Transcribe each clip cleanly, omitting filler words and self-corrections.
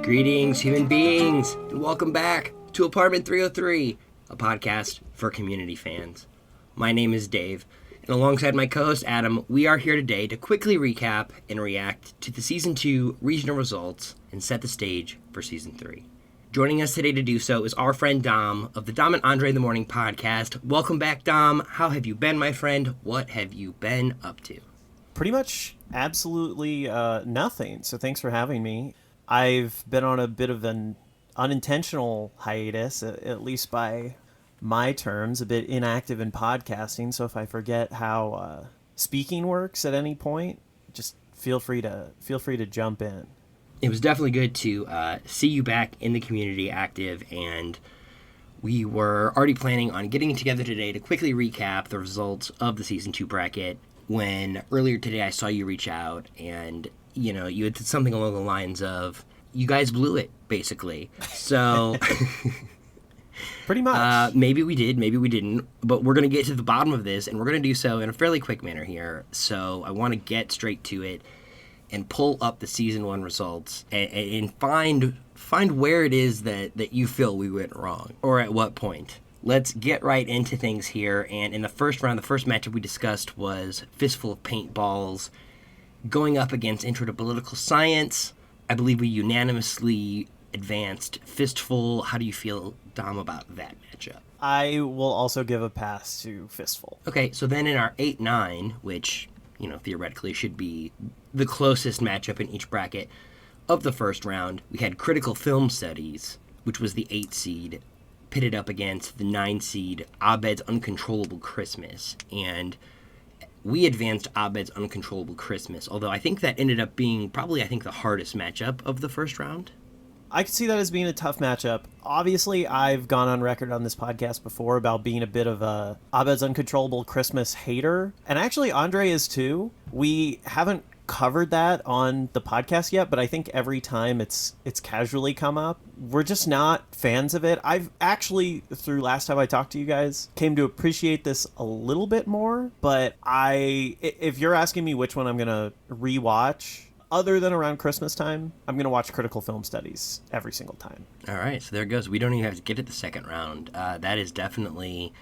Greetings, human beings, and welcome back to Apartment 303, a podcast for community fans. My name is Dave, and alongside my co-host Adam, we are here today to quickly recap and react to the Season 2 regional results and set the stage for Season 3. Joining us today to do so is our friend Dom of the Dom and Andre in the Morning podcast. Welcome back, Dom. How have you been, my friend? What have you been up to? Pretty much absolutely nothing, so thanks for having me. I've been on a bit of an unintentional hiatus, at least by my terms, a bit inactive in podcasting, so if I forget how speaking works at any point, just feel free to jump in. It was definitely good to see you back in the community active, and we were already planning on getting together today to quickly recap the results of the Season 2 bracket when earlier today I saw you reach out and, you know, you had said something along the lines of, you guys blew it, basically. So pretty much. Maybe we did, maybe we didn't, but we're going to get to the bottom of this, and we're going to do so in a fairly quick manner here. So I want to get straight to it and pull up the Season 1 results and find where it is that you feel we went wrong, or at what point. Let's get right into things here, and in the first round, the first matchup we discussed was Fistful of Paintballs going up against Intro to Political Science. I believe we unanimously advanced Fistful. How do you feel, Dom, about that matchup? I will also give a pass to Fistful. Okay, so then in our 8-9, which, you know, theoretically should be the closest matchup in each bracket of the first round, we had Critical Film Studies, which was the 8 seed, pitted up against the 9 seed Abed's Uncontrollable Christmas. And we advanced Abed's Uncontrollable Christmas, although I think that ended up being probably, the hardest matchup of the first round. I could see that as being a tough matchup. Obviously, I've gone on record on this podcast before about being a bit of a Abed's Uncontrollable Christmas hater, and actually Andre is too. We haven't covered that on the podcast yet, but I think every time it's casually come up, we're just not fans of it. I've actually, through last time I talked to you guys, came to appreciate this a little bit more, but if you're asking me which one I'm gonna rewatch other than around Christmas time, I'm gonna watch Critical Film Studies every single time. All right, so there it goes. We don't even have to get to the second round. That is definitely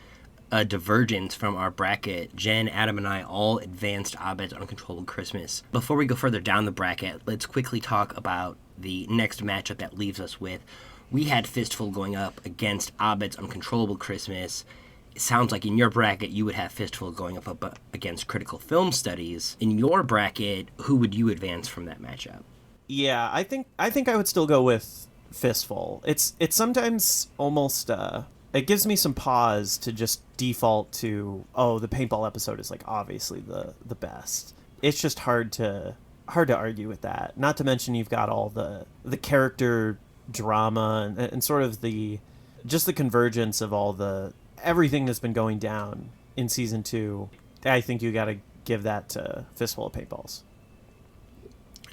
a divergence from our bracket. Jen, Adam, and I all advanced Abed's Uncontrollable Christmas. Before we go further down the bracket, let's quickly talk about the next matchup that leaves us with. We had Fistful going up against Abed's Uncontrollable Christmas. It sounds like in your bracket you would have Fistful going up against Critical Film Studies. In your bracket, who would you advance from that matchup? Yeah, I think I would still go with Fistful. It's sometimes almost it gives me some pause to just default to, oh, the paintball episode is like obviously the best. It's just hard to argue with that. Not to mention you've got all the character drama and sort of the convergence of everything that's been going down in Season 2. I think you got to give that to Fistful of Paintballs.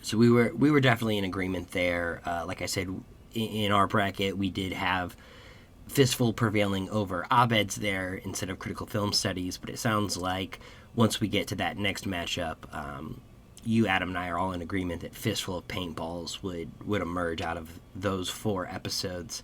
So we were definitely in agreement there. Like I said, in our bracket, we did have Fistful prevailing over Abed's there instead of Critical Film Studies, but it sounds like once we get to that next matchup, you, Adam, and I are all in agreement that Fistful of Paintballs would emerge out of those 4 episodes.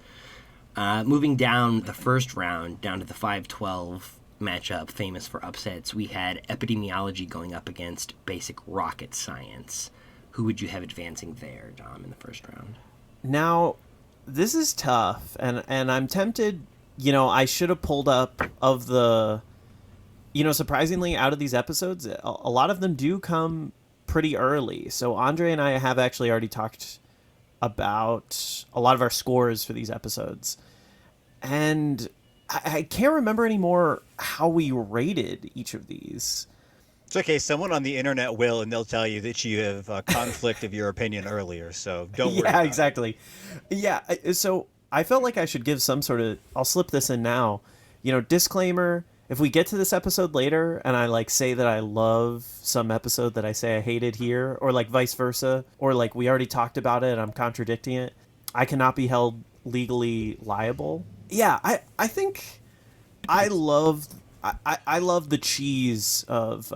Moving down the first round, down to the 5-12 matchup, famous for upsets, we had Epidemiology going up against Basic Rocket Science. Who would you have advancing there, Dom, in the first round? Now, this is tough, and I'm tempted, I should have pulled up of the, surprisingly, out of these episodes, a lot of them do come pretty early. So Andre and I have actually already talked about a lot of our scores for these episodes. And I can't remember anymore how we rated each of these. It's okay. Someone on the internet will, and they'll tell you that you have a conflict of your opinion earlier. So don't worry. Yeah, exactly. Yeah. So I felt like I should give some sort of, I'll slip this in now, disclaimer. If we get to this episode later and I say that I love some episode that I say I hated here, or vice versa, or we already talked about it and I'm contradicting it, I cannot be held legally liable. Yeah, I think I love the cheese of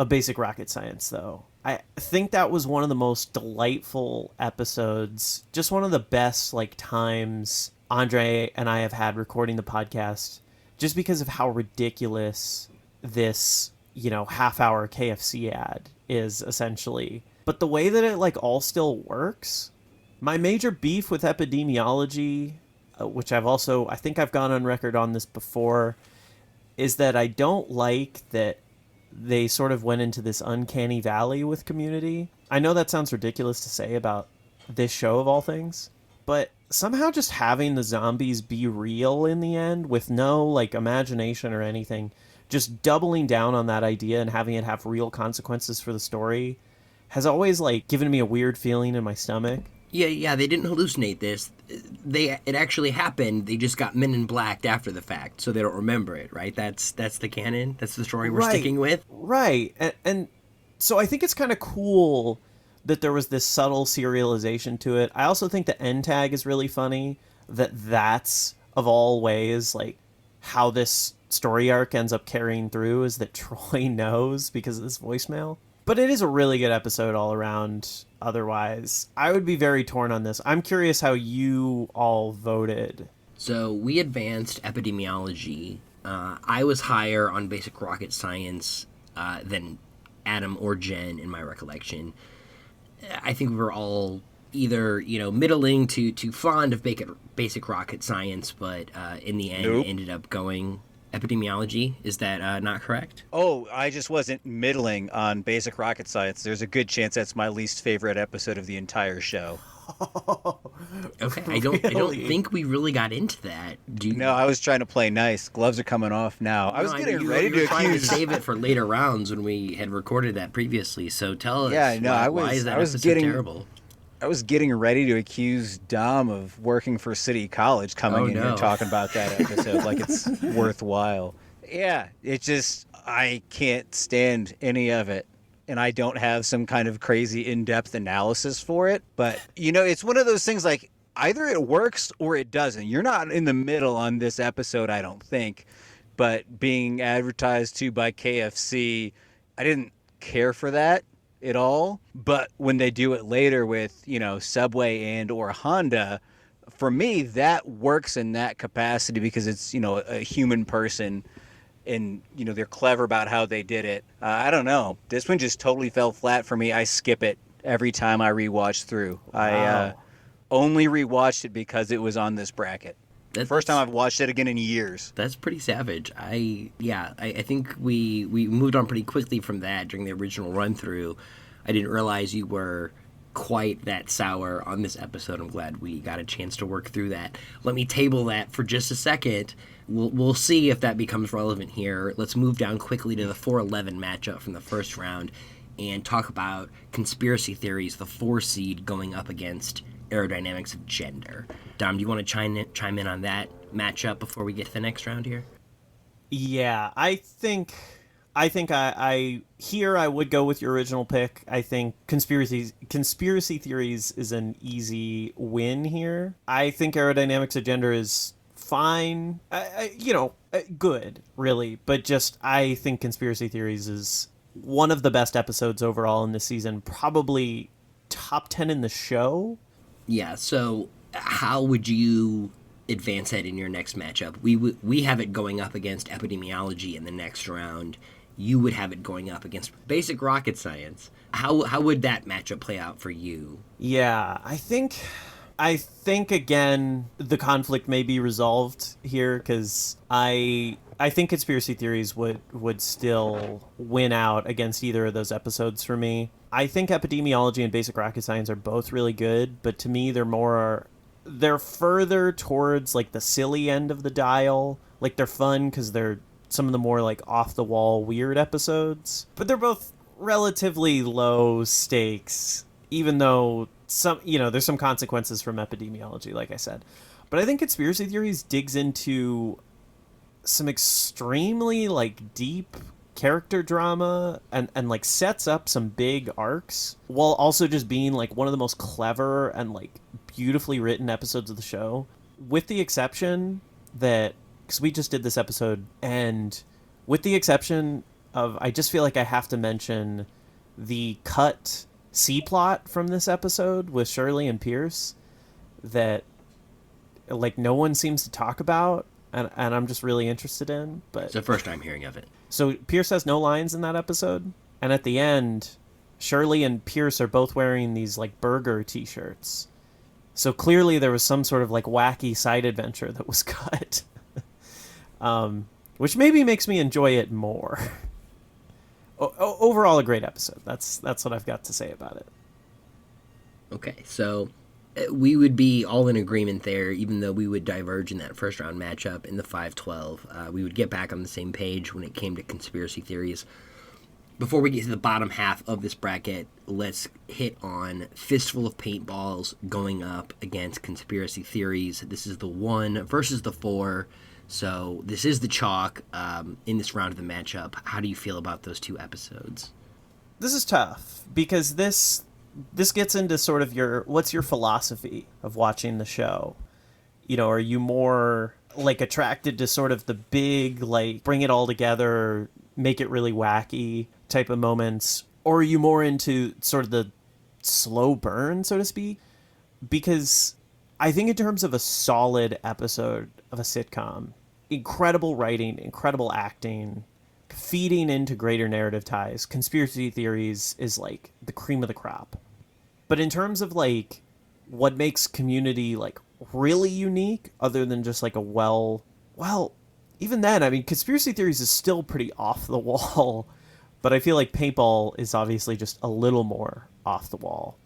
Basic Rocket Science, though. I think that was one of the most delightful episodes. Just one of the best like times Andre and I have had recording the podcast, just because of how ridiculous this, half-hour KFC ad is essentially. But the way that it like all still works. My major beef with epidemiology, which I think I've gone on record on this before, is that I don't like that they sort of went into this uncanny valley with Community. I know that sounds ridiculous to say about this show of all things, but somehow just having the zombies be real in the end with no like imagination or anything, just doubling down on that idea and having it have real consequences for the story has always like given me a weird feeling in my stomach. Yeah, they didn't hallucinate this. It actually happened. They just got Men in Blacked after the fact, so they don't remember it, right? That's the canon. That's the story we're sticking with. Right, and so I think it's kind of cool that there was this subtle serialization to it. I also think the end tag is really funny. That's of all ways like how this story arc ends up carrying through is that Troy knows because of this voicemail. But it is a really good episode all around. Otherwise, I would be very torn on this. I'm curious how you all voted. So we advanced epidemiology. I was higher on basic rocket science than Adam or Jen in my recollection. I think we were all either middling to fond of basic rocket science, but in the end ended up going epidemiology. Is that not correct? Oh, I just wasn't middling on basic rocket science. There's a good chance that's my least favorite episode of the entire show. Okay, I don't think we really got into that. No, I was trying to play nice. Gloves are coming off now. I was getting ready to trying to save it for later rounds when we had recorded that previously. So tell us, why is that episode terrible? I was getting ready to accuse Dom of working for City College coming in here talking about that episode like it's worthwhile. Yeah, I can't stand any of it. And I don't have some kind of crazy in-depth analysis for it. But, it's one of those things like either it works or it doesn't. You're not in the middle on this episode, I don't think. But being advertised to by KFC, I didn't care for that at all. But when they do it later with, Subway and or Honda, for me, that works in that capacity because it's, a human person. And, they're clever about how they did it. I don't know. This one just totally fell flat for me. I skip it every time I rewatch through. Wow. I only rewatched it because it was on this bracket. First time I've watched it again in years. That's pretty savage. I think we moved on pretty quickly from that during the original run-through. I didn't realize you were quite that sour on this episode. I'm glad we got a chance to work through that. Let me table that for just a second. We'll see if that becomes relevant here. Let's move down quickly to the 4-11 matchup from the first round and talk about conspiracy theories, the 4 seed going up against aerodynamics of gender. Dom, do you want to chime in on that matchup before we get to the next round here? Yeah, I think I here I would go with your original pick. I think conspiracy theories is an easy win here. I think aerodynamics of gender is fine, good, really. But just I think conspiracy theories is one of the best episodes overall in this season. Probably top 10 in the show. Yeah. So how would you advance that in your next matchup? We have it going up against epidemiology in the next round. You would have it going up against basic rocket science. How would that matchup play out for you? Yeah, I think again the conflict may be resolved here because I think conspiracy theories would still win out against either of those episodes for me. I think epidemiology and basic rocket science are both really good, but to me they're further towards like the silly end of the dial. Like they're fun because they're some of the more like off the wall weird episodes, but they're both relatively low stakes, even though there's some consequences from epidemiology, like I said. But I think conspiracy theories digs into some extremely like deep character drama and like sets up some big arcs while also just being like one of the most clever and like beautifully written episodes of the show, with the exception that because we just did this episode, and with the exception of I just feel like I have to mention the cut C plot from this episode with Shirley and Pierce that like no one seems to talk about, and I'm just really interested in. But it's the first time hearing of it. So Pierce has no lines in that episode, and at the end, Shirley and Pierce are both wearing these like burger T-shirts. So clearly there was some sort of like wacky side adventure that was cut, which maybe makes me enjoy it more. Overall, a great episode. That's what I've got to say about it. Okay, so we would be all in agreement there, even though we would diverge in that first round matchup in the 5-12. We would get back on the same page when it came to conspiracy theories. Before we get to the bottom half of this bracket, let's hit on Fistful of Paintballs going up against Conspiracy Theories. This is the 1 versus the 4. So this is the chalk in this round of the matchup. How do you feel about those two episodes? This is tough because this gets into sort of what's your philosophy of watching the show? You know, are you more like attracted to sort of the big, like bring it all together, make it really wacky type of moments, or are you more into sort of the slow burn, so to speak? Because I think in terms of a solid episode of a sitcom, incredible writing, incredible acting, feeding into greater narrative ties, Conspiracy Theories is like the cream of the crop. But in terms of like what makes Community like really unique, other than just like a well, even then, I mean, Conspiracy Theories is still pretty off the wall, but I feel like Paintball is obviously just a little more off the wall.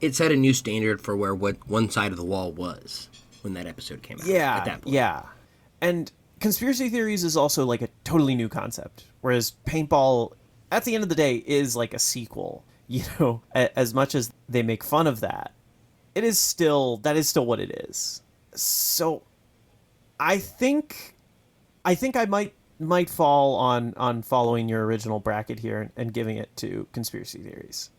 It set a new standard for where what one side of the wall was when that episode came out. Yeah, at that point. yeah. And Conspiracy Theories is also like a totally new concept, whereas Paintball, at the end of the day, is like a sequel. You know, as much as they make fun of that, that is still what it is. So I think I might fall on following your original bracket here and giving it to Conspiracy Theories.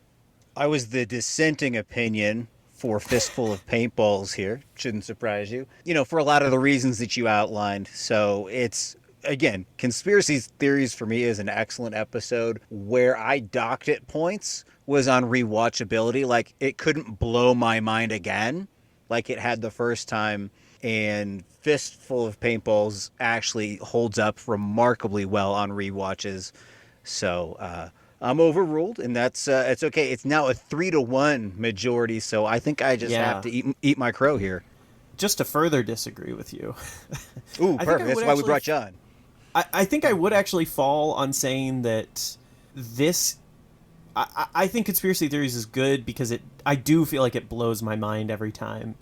I was the dissenting opinion for Fistful of Paintballs here. Shouldn't surprise you. You know, for a lot of the reasons that you outlined. So it's, again, Conspiracy Theories for me is an excellent episode. Where I docked it points was on rewatchability. Like, it couldn't blow my mind again like it had the first time. And Fistful of Paintballs actually holds up remarkably well on rewatches. So I'm overruled, and that's it's okay. It's now a 3-1 majority, so I think I just have to eat my crow here. Just to further disagree with you. Ooh, perfect. That's why we brought you on. I think I would actually fall on saying that this... I think Conspiracy Theories is good because I do feel like it blows my mind every time.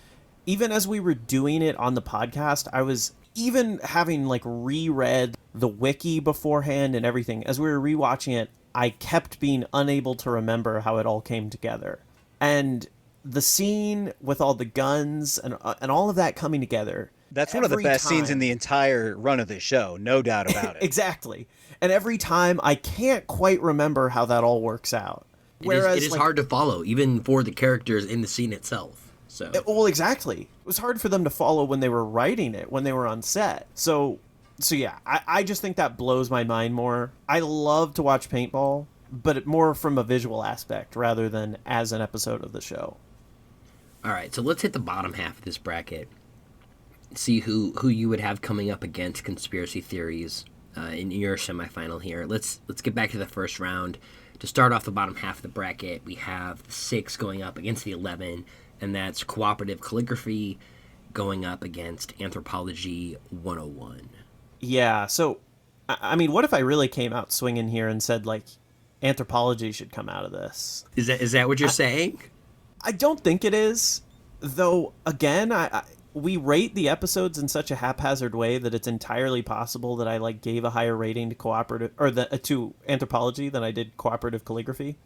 Even as we were doing it on the podcast, I was even having like reread the wiki beforehand and everything. As we were rewatching it, I kept being unable to remember how it all came together. And the scene with all the guns and all of that coming together. That's one of the best scenes in the entire run of the show, no doubt about it. Exactly. And every time I can't quite remember how that all works out. Whereas it is hard to follow, even for the characters in the scene itself. So well, exactly. It was hard for them to follow when they were writing it, when they were on set. So yeah, I just think that blows my mind more. I love to watch Paintball, but more from a visual aspect rather than as an episode of the show. All right, so let's hit the bottom half of this bracket. See who you would have coming up against Conspiracy Theories in your semifinal here. Let's get back to the first round. To start off the bottom half of the bracket, we have the 6 going up against the 11, and that's Cooperative Calligraphy going up against Anthropology 101. Yeah, so, I mean, what if I really came out swinging here and said, like, Anthropology should come out of this? Is that what you're saying? I don't think it is, though, again, we rate the episodes in such a haphazard way that it's entirely possible that I, like, gave a higher rating to Cooperative, or to Anthropology than I did Cooperative Calligraphy.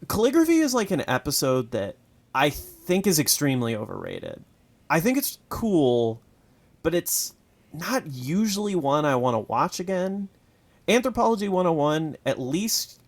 Calligraphy is, like, an episode that I think is extremely overrated. I think it's cool, but it's not usually one I want to watch again. Anthropology 101, at least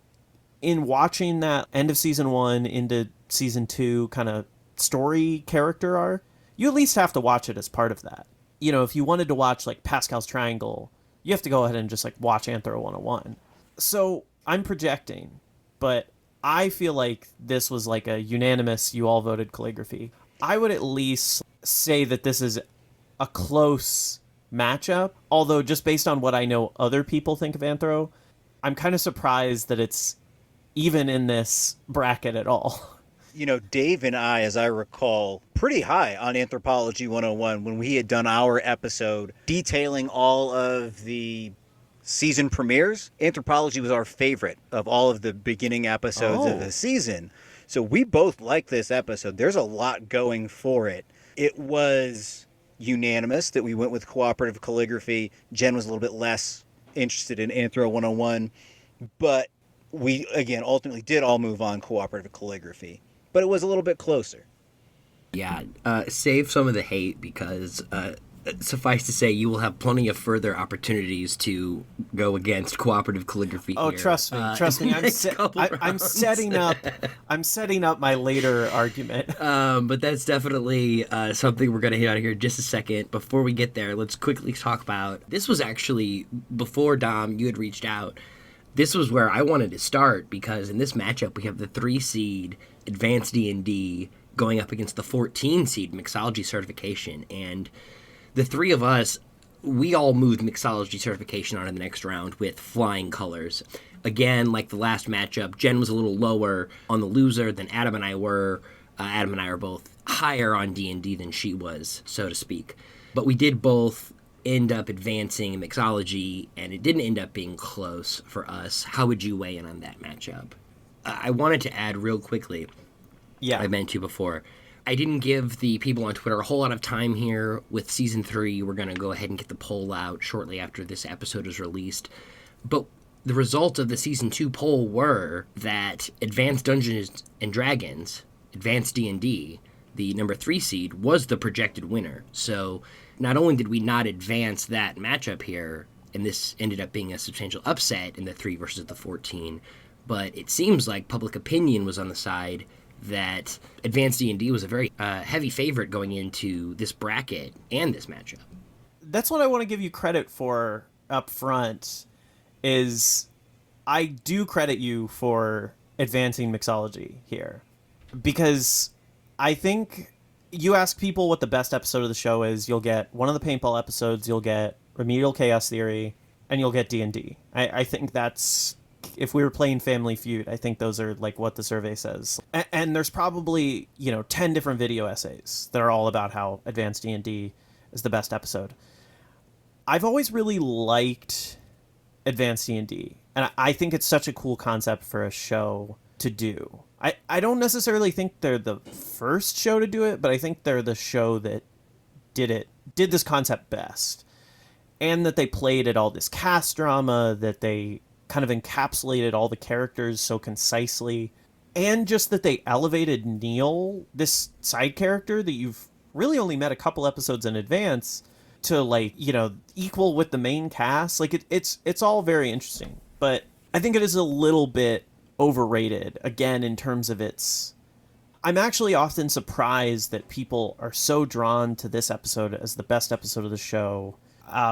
in watching that end of season 1 into season 2 kind of story character arc, you at least have to watch it as part of that. You know, if you wanted to watch like Pascal's Triangle, you have to go ahead and just like watch Anthro 101. So I'm projecting, but I feel like this was like a unanimous, you all voted calligraphy. I would at least say that this is a close matchup, although just based on what I know other people think of Anthro, I'm kind of surprised that it's even in this bracket at all. You know, Dave and I, as I recall, pretty high on Anthropology 101 when we had done our episode detailing all of the season premieres. Anthropology was our favorite of all of the beginning episodes of the season. So we both like this episode. There's a lot going for it. It was unanimous that we went with cooperative calligraphy. Jen was a little bit less interested in Anthro 101, but we, again, ultimately did all move on cooperative calligraphy. But it was a little bit closer. Yeah, save some of the hate because suffice to say, you will have plenty of further opportunities to go against cooperative calligraphy. Oh, here. trust me. I'm setting up. I'm setting up my later argument. But that's definitely something we're going to hit on here in just a second. Before we get there, let's quickly talk about. This was actually before Dom. You had reached out. This was where I wanted to start because in this matchup we have the 3 seed Advanced D&D going up against the 14 seed Mixology Certification, and the three of us, we all moved Mixology Certification on in the next round with flying colors. Again, like the last matchup, Jen was a little lower on the loser than Adam and I were. Adam and I are both higher on D&D than she was, so to speak. But we did both end up advancing in Mixology, and it didn't end up being close for us. How would you weigh in on that matchup? I wanted to add real quickly, I meant to before, I didn't give the people on Twitter a whole lot of time here. With Season 3, we're going to go ahead and get the poll out shortly after this episode is released. But the results of the Season 2 poll were that Advanced Dungeons & Dragons, Advanced D&D, the number 3 seed, was the projected winner. So not only did we not advance that matchup here, and this ended up being a substantial upset in the 3 versus the 14, but it seems like public opinion was on the side that Advanced D&D was a very heavy favorite going into this bracket and this matchup. That's what I want to give you credit for up front, is I do credit you for advancing mixology here. Because I think you ask people what the best episode of the show is, you'll get one of the paintball episodes, you'll get Remedial Chaos Theory, and you'll get D&D. I think that's... If we were playing Family Feud, I think those are like what the survey says. And there's probably, 10 different video essays that are all about how Advanced D&D is the best episode. I've always really liked Advanced D&D, and I think it's such a cool concept for a show to do. I don't necessarily think they're the first show to do it, but I think they're the show that did this concept best. And that they played at all this cast drama, that they kind of encapsulated all the characters so concisely, and just that they elevated Neil, this side character that you've really only met a couple episodes in advance, to equal with the main cast. It's all very interesting, but I think it is a little bit overrated, again, in terms of its... I'm actually often surprised that people are so drawn to this episode as the best episode of the show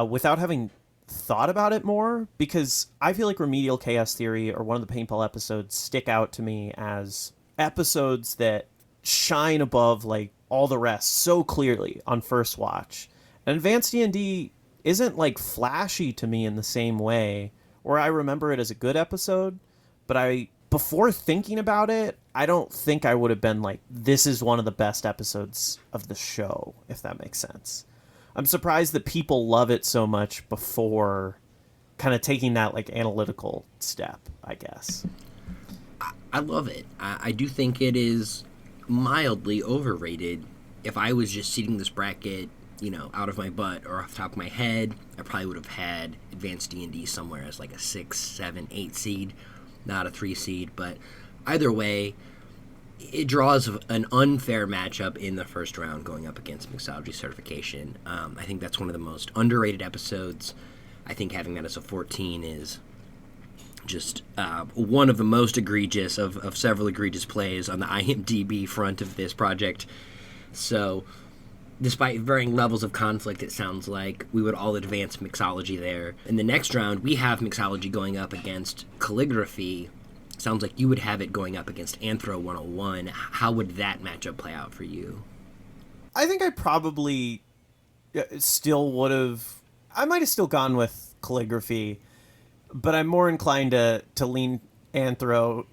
without having thought about it more, because I feel like Remedial Chaos Theory or one of the paintball episodes stick out to me as episodes that shine above all the rest so clearly on first watch. And Advanced D&D isn't flashy to me in the same way, where I remember it as a good episode, but before thinking about it, I don't think I would have been this is one of the best episodes of the show, if that makes sense. I'm surprised that people love it so much before kind of taking that analytical step, I guess. I love it. I do think it is mildly overrated. If I was just seating this bracket, out of my butt or off the top of my head, I probably would have had Advanced D&D somewhere as a 6, 7, 8 seed, not a 3 seed. But either way, it draws an unfair matchup in the first round going up against Mixology Certification. I think that's one of the most underrated episodes. I think having that as a 14 is just one of the most egregious of several egregious plays on the IMDb front of this project. So, despite varying levels of conflict, it sounds like we would all advance Mixology there. In the next round, we have Mixology going up against Calligraphy. sounds like you would have it going up against Anthro 101. How would that matchup play out for you? I think I probably still would have. I might have still gone with Calligraphy, but I'm more inclined to lean Anthro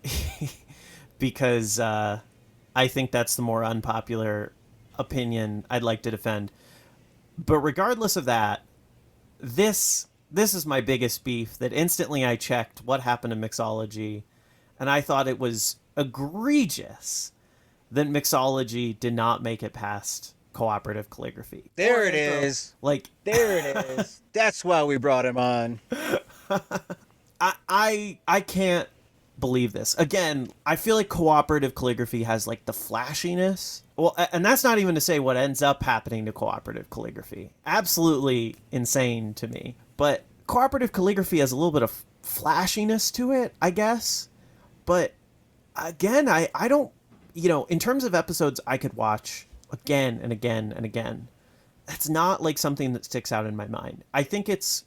because I think that's the more unpopular opinion I'd like to defend. But regardless of that, this is my biggest beef, that instantly I checked what happened to Mixology, and I thought it was egregious that Mixology did not make it past Cooperative Calligraphy. There it is. Like, there it is. That's why we brought him on. I can't believe this. Again, I feel like Cooperative Calligraphy has like the flashiness. Well, and that's not even to say what ends up happening to Cooperative Calligraphy. Absolutely insane to me. But Cooperative Calligraphy has a little bit of flashiness to it, I guess. But again, I don't, in terms of episodes I could watch again and again and again, that's not like something that sticks out in my mind. I think it's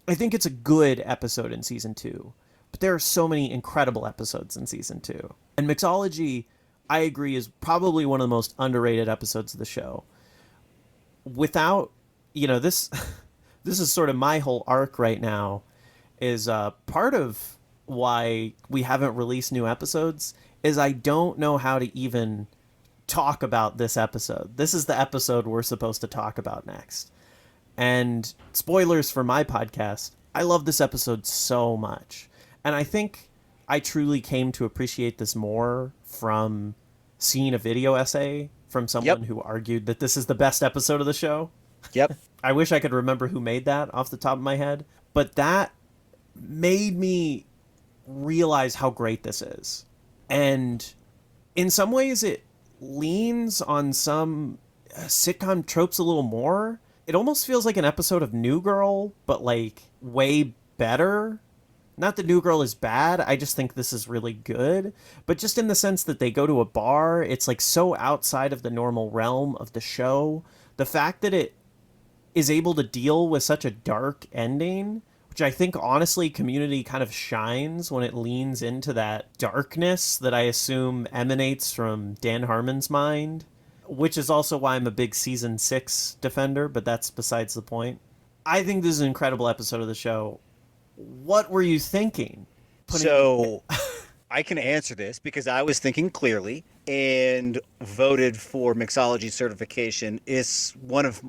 a good episode in season 2, but there are so many incredible episodes in season 2. And Mixology, I agree, is probably one of the most underrated episodes of the show. Without, this is sort of my whole arc right now, is part of why we haven't released new episodes is I don't know how to even talk about this episode. This is the episode we're supposed to talk about next. And spoilers for my podcast, I love this episode so much. And I think I truly came to appreciate this more from seeing a video essay from someone who argued that this is the best episode of the show. Yep. I wish I could remember who made that off the top of my head. But that made me realize how great this is. And in some ways it leans on some sitcom tropes a little more. It almost feels like an episode of New Girl, but like way better. Not that New Girl is bad, I just think this is really good. But just in the sense that they go to a bar, it's like so outside of the normal realm of the show. The fact that it is able to deal with such a dark ending, which I think honestly Community kind of shines when it leans into that darkness that I assume emanates from Dan Harmon's mind, which is also why I'm a big season 6 defender, but that's besides the point. I think this is an incredible episode of the show. What were you thinking? So I can answer this because I was thinking clearly and voted for Mixology certification. It's one of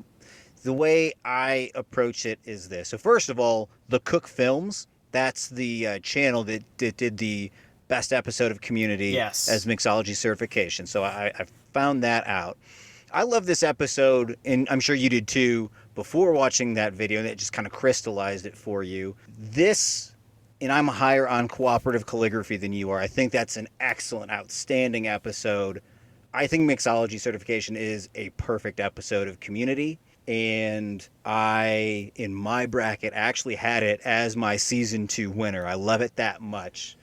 the way I approach it is this. So first of all, the Cook Films, that's the channel that did the best episode of Community as Mixology certification. So I found that out. I love this episode, and I'm sure you did too, before watching that video, and it just kind of crystallized it for you. This, and I'm higher on Cooperative Calligraphy than you are. I think that's an excellent, outstanding episode. I think Mixology certification is a perfect episode of Community. And I, in my bracket, actually had it as my season 2 winner. I love it that much.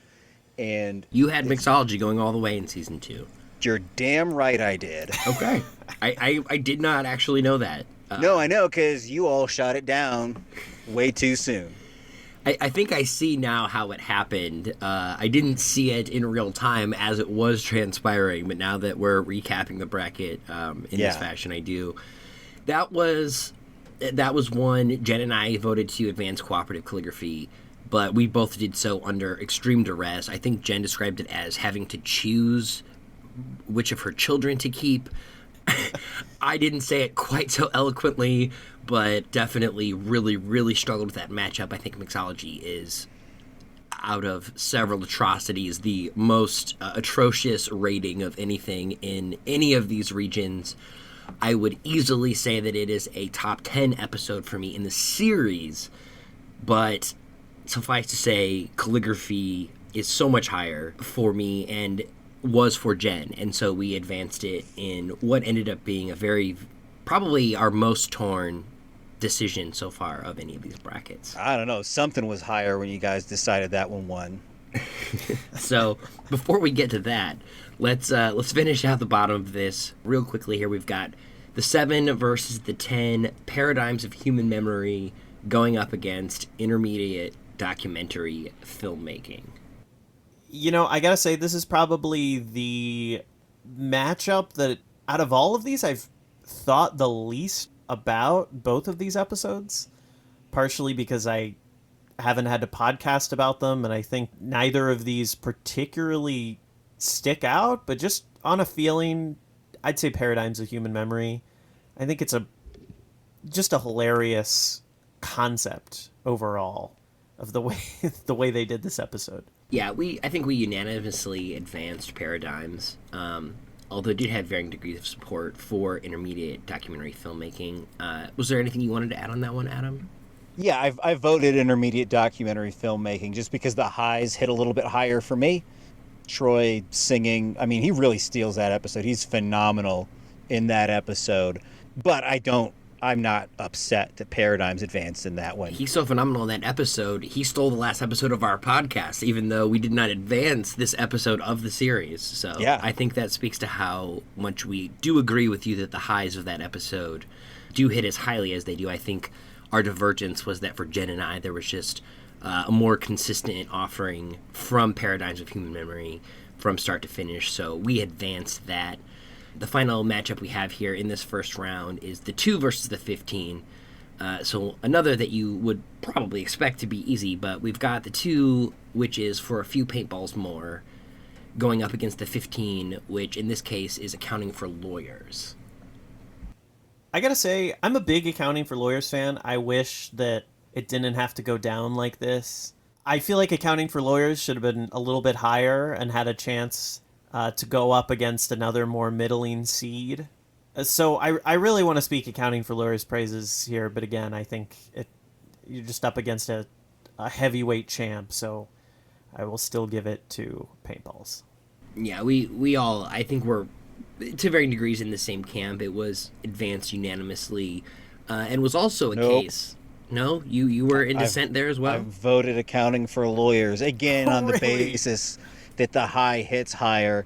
And you had Mixology going all the way in season 2. You're damn right I did. Okay. I did not actually know that. No, I know, because you all shot it down way too soon. I think I see now how it happened. I didn't see it in real time as it was transpiring, but now that we're recapping the bracket in this fashion, I do. That was one. Jen and I voted to advance Cooperative Calligraphy, but we both did so under extreme duress. I think Jen described it as having to choose which of her children to keep. I didn't say it quite so eloquently, but definitely really, really struggled with that matchup. I think Mixology is, out of several atrocities, the most atrocious rating of anything in any of these regions. I would easily say that it is a top 10 episode for me in the series, but suffice to say, Calligraphy is so much higher for me and was for Jen, and so we advanced it in what ended up being a very, probably our most torn decision so far of any of these brackets. I don't know, something was higher when you guys decided that one won. So before we get to that, let's finish out the bottom of this real quickly here. We've got the 7 versus the 10 paradigms of human memory going up against intermediate documentary filmmaking. I gotta say, this is probably the matchup that, out of all of these, I've thought the least about both of these episodes. Partially because I haven't had to podcast about them, and I think neither of these particularly stick out, but just on a feeling, I'd say Paradigms of Human Memory. I think it's just a hilarious concept overall of the way the way they did this episode. Yeah, I think we unanimously advanced Paradigms, although it did have varying degrees of support for intermediate documentary filmmaking. Was there anything you wanted to add on that one, Adam? Yeah, I voted intermediate documentary filmmaking just because the highs hit a little bit higher for me. Troy singing, I mean, he really steals that episode. He's phenomenal in that episode. But I'm not upset that Paradigms advanced in that one. He's so phenomenal in that episode. He stole the last episode of our podcast, even though we did not advance this episode of the series. So yeah. I think that speaks to how much we do agree with you that the highs of that episode do hit as highly as they do. I think our divergence was that for Jen and I, there was just a more consistent offering from Paradigms of Human Memory from start to finish. So we advanced that. The final matchup we have here in this first round is the 2 versus the 15. So another that you would probably expect to be easy, but we've got the 2, which is for a few paintballs more, going up against the 15, which in this case is Accounting for Lawyers. I gotta say, I'm a big Accounting for Lawyers fan. I wish that it didn't have to go down like this. I feel like Accounting for Lawyers should have been a little bit higher and had a chance to go up against another more middling seed. So I really want to speak Accounting for Lawyers praises here, but again, I think you're just up against a heavyweight champ, so I will still give it to Paintballs. Yeah, we all, I think we're to varying degrees in the same camp. It was advanced unanimously, and was also a case. No, you were in dissent there as well. I voted Accounting for Lawyers again on the really? basis that the high hits higher.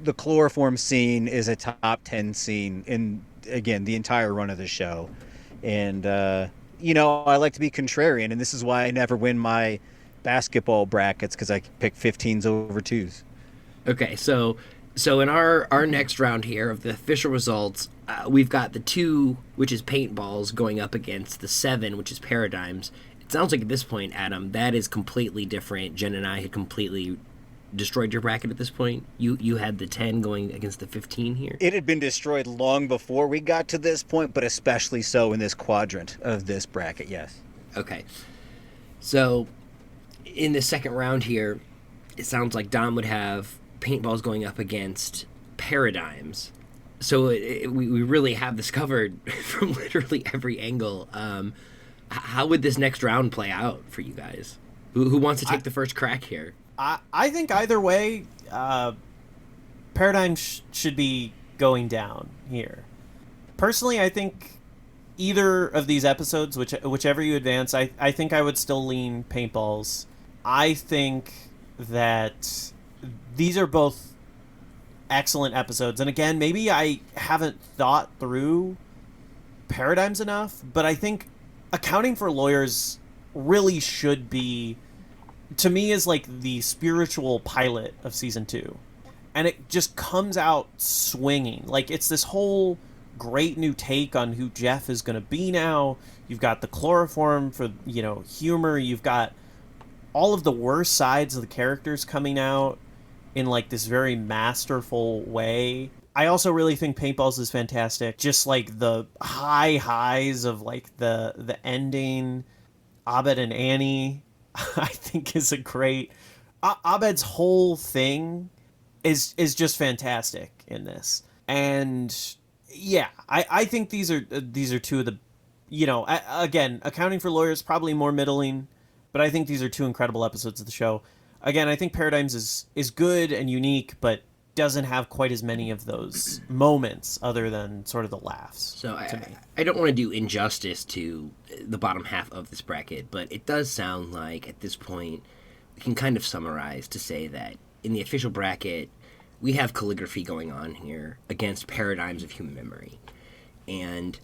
The chloroform scene is a top 10 scene in, again, the entire run of the show, and I like to be contrarian, and this is why I never win my basketball brackets, because I pick 15s over 2s. Okay, so in our next round here of the official results, we've got the 2, which is Paintballs, going up against the 7, which is Paradigms. It sounds like at this point, Adam, that is completely different. Jen and I had completely destroyed your bracket at this point. You had the 10 going against the 15 here. It had been destroyed long before we got to this point, but especially so in this quadrant of this bracket, yes. Okay. So in the second round here, it sounds like Dom would have Paintballs going up against Paradigms. So we really have this covered from literally every angle. How would this next round play out for you guys? Who wants to take the first crack here? I think either way, Paradigm should be going down here. Personally, I think either of these episodes, whichever you advance, I think I would still lean Paintballs. I think that these are both excellent episodes. And again, maybe I haven't thought through Paradigms enough, but I think Accounting for Lawyers really should be, to me, is like the spiritual pilot of season 2. And it just comes out swinging. Like, it's this whole great new take on who Jeff is going to be now. You've got the chloroform for, humor. You've got all of the worst sides of the characters coming out in like this very masterful way. I also really think Paintballs is fantastic. Just like the highs of like the ending, Abed and Annie, I think is a great. Abed's whole thing is just fantastic in this, and yeah, I think these are 2 of the, again, Accounting for Lawyers probably more middling, but I think these are 2 incredible episodes of the show. Again, I think Paradigms is good and unique, but doesn't have quite as many of those moments other than sort of the laughs. So I don't want to do injustice to the bottom half of this bracket, but it does sound like at this point we can kind of summarize to say that in the official bracket we have calligraphy going on here against Paradigms of Human Memory. And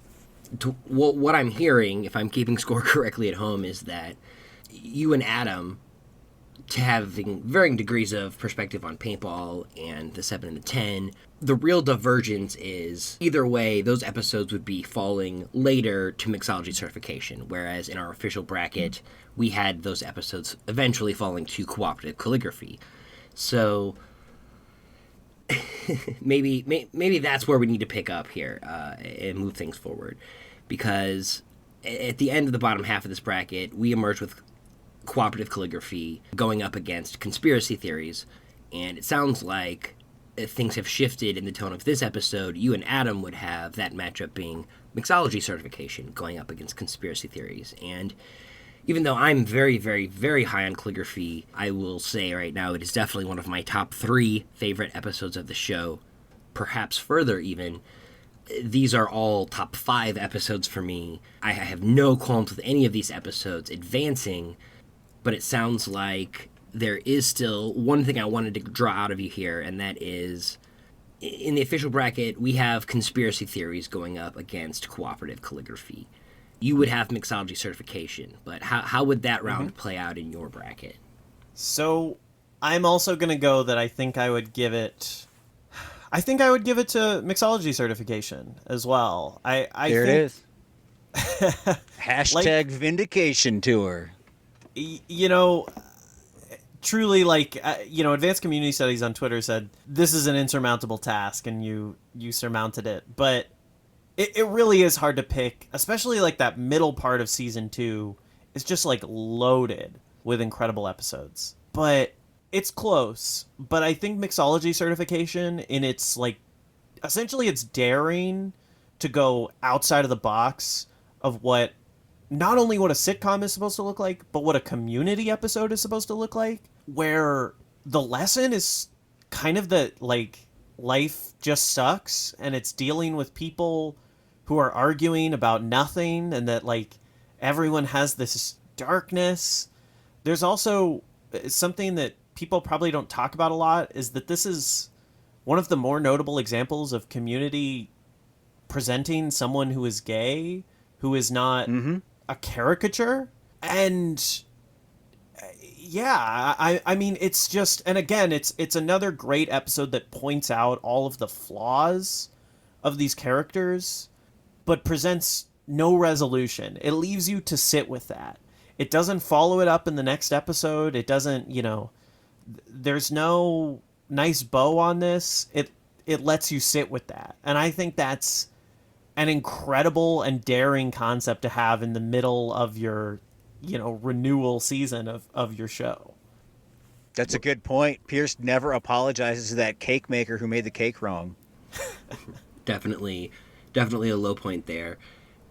what I'm hearing, if I'm keeping score correctly at home, is that you and Adam to having varying degrees of perspective on paintball and the 7 and the 10. The real divergence is either way, those episodes would be falling later to mixology certification, whereas in our official bracket, we had those episodes eventually falling to cooperative calligraphy. So maybe that's where we need to pick up here and move things forward, because at the end of the bottom half of this bracket, we emerged with cooperative calligraphy going up against conspiracy theories, and it sounds like if things have shifted in the tone of this episode. You and Adam would have that matchup being mixology certification going up against conspiracy theories. And even though I'm very, very, very high on calligraphy, I will say right now it is definitely one of my top 3 favorite episodes of the show, perhaps further even. These are all top 5 episodes for me. I have no qualms with any of these episodes advancing, but it sounds like there is still one thing I wanted to draw out of you here, and that is, in the official bracket, we have conspiracy theories going up against cooperative calligraphy. You would have mixology certification, but how would that round play out in your bracket? So I'm also going to go that I think I would give it to mixology certification as well. I there think, it is. Hashtag vindication tour. Truly, Advanced Community Studies on Twitter said, this is an insurmountable task, and you surmounted it. But it really is hard to pick, especially like that middle part of season 2 is just like loaded with incredible episodes. But it's close. But I think mixology certification, in its like, essentially it's daring to go outside of the box of what, not only what a sitcom is supposed to look like, but what a community episode is supposed to look like, where the lesson is kind of that, like, life just sucks, and it's dealing with people who are arguing about nothing, and that, like, everyone has this darkness. There's also something that people probably don't talk about a lot, is that this is one of the more notable examples of Community presenting someone who is gay, who is not a caricature. And yeah, I mean, it's just, and again, it's another great episode that points out all of the flaws of these characters, but presents no resolution. It leaves you to sit with that. It doesn't follow it up in the next episode. It doesn't, there's no nice bow on this. It lets you sit with that. And I think that's an incredible and daring concept to have in the middle of your, renewal season of your show. That's a good point. Pierce never apologizes to that cake maker who made the cake wrong. Definitely a low point there.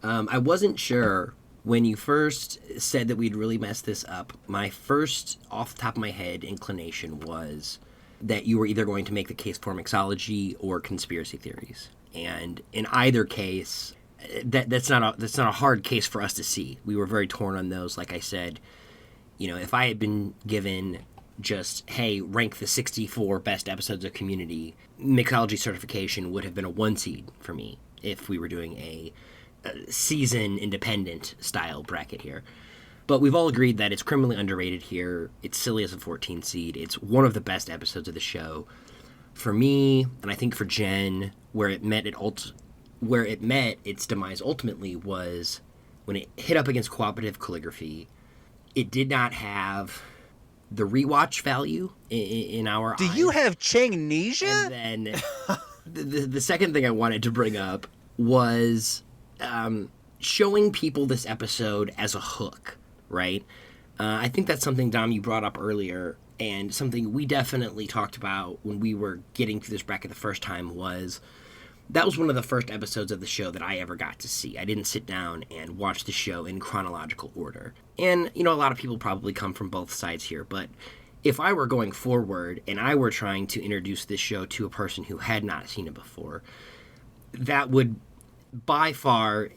I wasn't sure when you first said that we'd really messed this up. My first, off the top of my head, inclination was that you were either going to make the case for mixology or conspiracy theories. And in either case, that's not a hard case for us to see. We were very torn on those. Like I said, if I had been given just, hey, rank the 64 best episodes of Community, mixology certification would have been a 1 seed for me if we were doing a season independent style bracket here. But we've all agreed that it's criminally underrated here. It's silly as a 14 seed. It's one of the best episodes of the show. For me, and I think for Jen, where it met its demise ultimately was when it hit up against cooperative calligraphy. It did not have the rewatch value in our eyes. Do you have Changnesia? And then the second thing I wanted to bring up was showing people this episode as a hook, right? I think that's something, Dom, you brought up earlier, and something we definitely talked about when we were getting through this bracket the first time was that was one of the first episodes of the show that I ever got to see. I didn't sit down and watch the show in chronological order. And, a lot of people probably come from both sides here, but if I were going forward and I were trying to introduce this show to a person who had not seen it before, that would by far,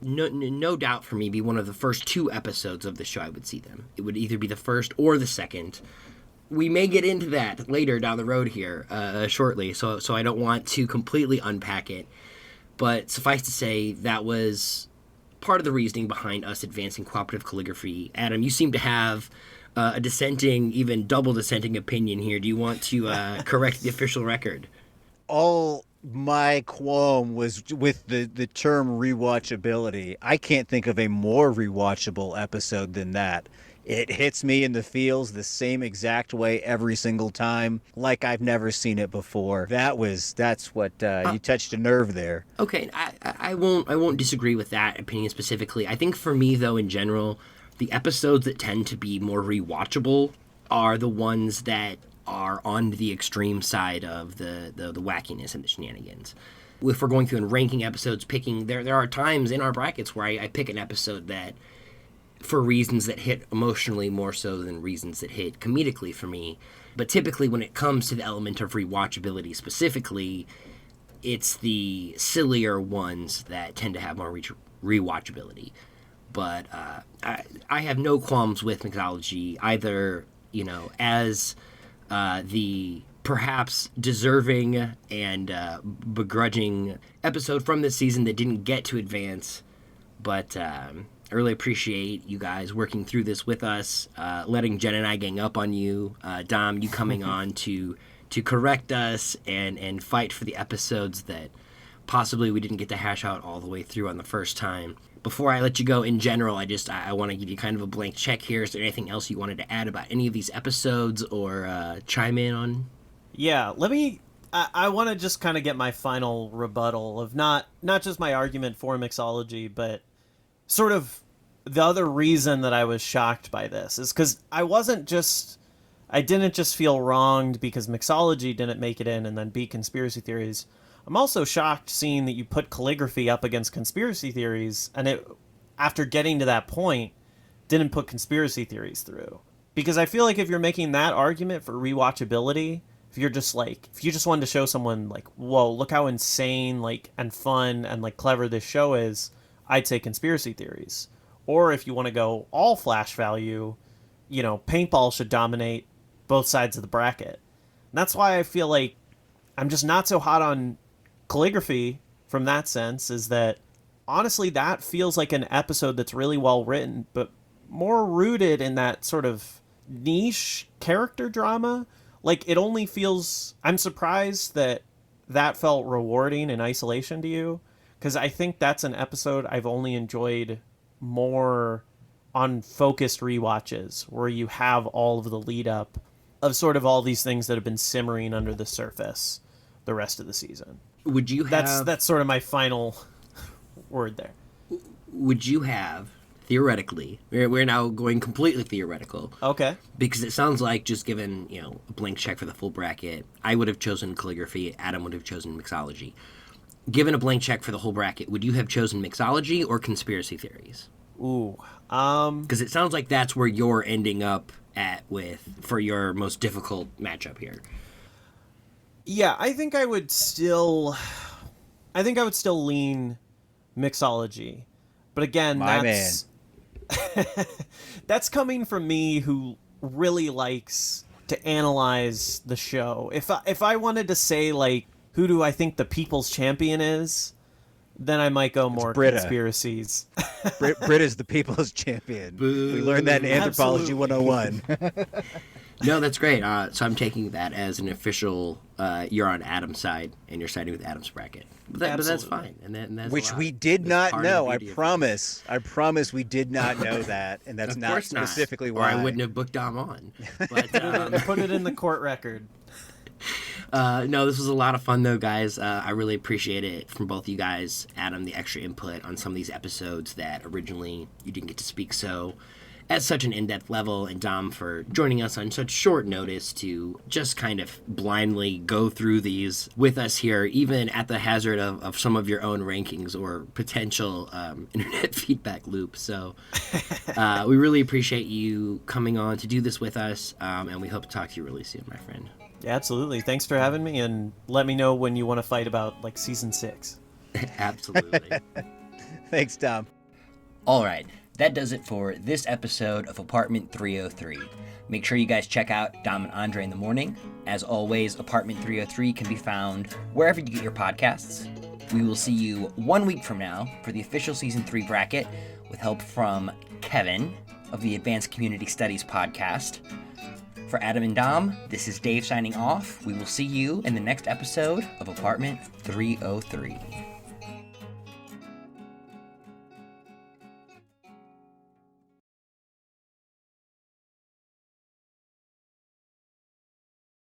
no doubt for me, be one of the first 2 episodes of the show I would see them. It would either be the first or the second. We may get into that later down the road here shortly, so I don't want to completely unpack it. But suffice to say, that was part of the reasoning behind us advancing cooperative calligraphy. Adam, you seem to have a dissenting, even double dissenting opinion here. Do you want to correct the official record? All my qualm was with the term rewatchability. I can't think of a more rewatchable episode than that. It hits me in the feels the same exact way every single time, like I've never seen it before. That's what you touched a nerve there. Okay, I won't disagree with that opinion specifically. I think for me though, in general, the episodes that tend to be more rewatchable are the ones that are on the extreme side of the wackiness and the shenanigans. If we're going through and ranking episodes, picking there are times in our brackets where I pick an episode that, for reasons that hit emotionally more so than reasons that hit comedically for me. But typically when it comes to the element of rewatchability specifically, it's the sillier ones that tend to have more rewatchability. But I have no qualms with Mixology either, as the perhaps deserving and begrudging episode from this season that didn't get to advance, but I really appreciate you guys working through this with us, letting Jen and I gang up on you. Dom, you coming on to correct us and fight for the episodes that possibly we didn't get to hash out all the way through on the first time. Before I let you go, in general, I want to give you kind of a blank check here. Is there anything else you wanted to add about any of these episodes or chime in on? Yeah, I want to just kind of get my final rebuttal of not just my argument for Mixology, but sort of the other reason that I was shocked by this is because I didn't just feel wronged because Mixology didn't make it in and then beat conspiracy theories. I'm also shocked seeing that you put calligraphy up against conspiracy theories and it, after getting to that point, didn't put conspiracy theories through. Because I feel like if you're making that argument for rewatchability, if you just wanted to show someone like, whoa, look how insane and fun and clever this show is, I'd say conspiracy theories. Or if you want to go all flash value, paintball should dominate both sides of the bracket. And that's why I feel like I'm just not so hot on calligraphy from that sense, is that honestly that feels like an episode that's really well written, but more rooted in that sort of niche character drama. It only feels... I'm surprised that felt rewarding in isolation to you, because I think that's an episode I've only enjoyed more on focused rewatches, where you have all of the lead up of sort of all these things that have been simmering under the surface the rest of the season. Would you have... That's sort of my final word there. Would you have, theoretically, we're now going completely theoretical. Okay. Because it sounds like, just given, a blank check for the full bracket, I would have chosen calligraphy, Adam would have chosen Mixology. Given a blank check for the whole bracket, would you have chosen Mixology or conspiracy theories? Ooh. Because it sounds like that's where you're ending up for your most difficult matchup here. Yeah, I think I would still lean Mixology. But again, that's coming from me who really likes to analyze the show. If I wanted to say who do I think the people's champion is, then I might go more conspiracies. Brit is the people's champion. Boo. We learned that in Anthropology 101. No, that's great. So I'm taking that as an official, you're on Adam's side, and you're siding with Adam's bracket. But that's fine. And that's which we did not know. I promise we did not know that. And that's not specifically why. Or I wouldn't have booked Dom on. But, put it in the court record. No, this was a lot of fun, though, guys. I really appreciate it from both you guys. Adam, the extra input on some of these episodes that originally you didn't get to speak so at such an in-depth level, and Dom for joining us on such short notice to just kind of blindly go through these with us here, even at the hazard of some of your own rankings or potential internet feedback loops. So we really appreciate you coming on to do this with us, and we hope to talk to you really soon, my friend. Yeah, absolutely. Thanks for having me, and let me know when you want to fight about season 6. Absolutely. Thanks, Dom. All right. That does it for this episode of Apartment 303. Make sure you guys check out Dom and Andre in the Morning. As always, Apartment 303 can be found wherever you get your podcasts. We will see you 1 week from now for the official Season 3 bracket with help from Kevin. of the Advanced Community Studies podcast. For Adam and Dom, this is Dave signing off. We will see you in the next episode of Apartment 303.